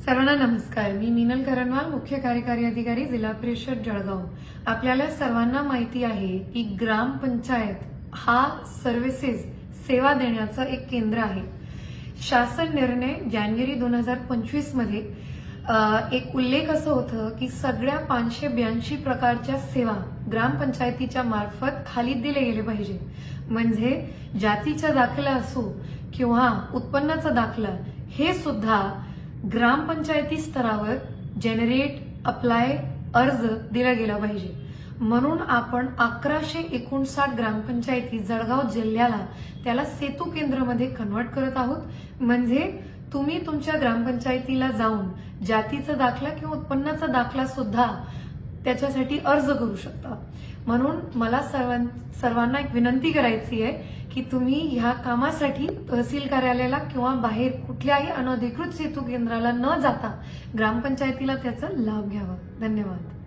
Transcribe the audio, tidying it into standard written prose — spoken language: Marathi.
सर्वांना नमस्कार। मी मीनल करनवाल, मुख्य कार्यकारी अधिकारी, जिल्हा परिषद जळगाव। आपल्याला सर्वांना माहिती आहे की ग्रामपंचायत हा सर्व्हिसेस सेवा देण्याचा एक केंद्र आहे। शासन निर्णय जानेवारी 2025 मध्ये एक उल्लेख असं होतं की सगळ्या 582 प्रकारच्या सेवा ग्रामपंचायतीच्या मार्फत खाली दिले गेले पाहिजे। म्हणजे जातीचा दाखला असो किंवा उत्पन्नाचा दाखला हे सुद्धा ग्रामपंचायती स्तरावर जनरेट अप्लाय अर्ज दिला गेला पाहिजे। म्हणून आपण 1159 ग्रामपंचायती जळगाव जिल्ह्याला त्याला सेतू केंद्रामध्ये कन्वर्ट करत आहोत। म्हणजे तुम्ही तुमच्या ग्रामपंचायतीला जाऊन जातीचा दाखला किंवा उत्पन्नाचा दाखला सुद्धा त्याच्यासाठी अर्ज करू शकता। म्हणून मला सर्वांना एक विनंती करायची आहे की तुम्ही ह्या कामासाठी तहसील कार्यालयाला किंवा बाहेर कुठल्याही अनधिकृत सेतू केंद्राला न जाता ग्रामपंचायतीला त्याचा लाभ घ्यावा। धन्यवाद।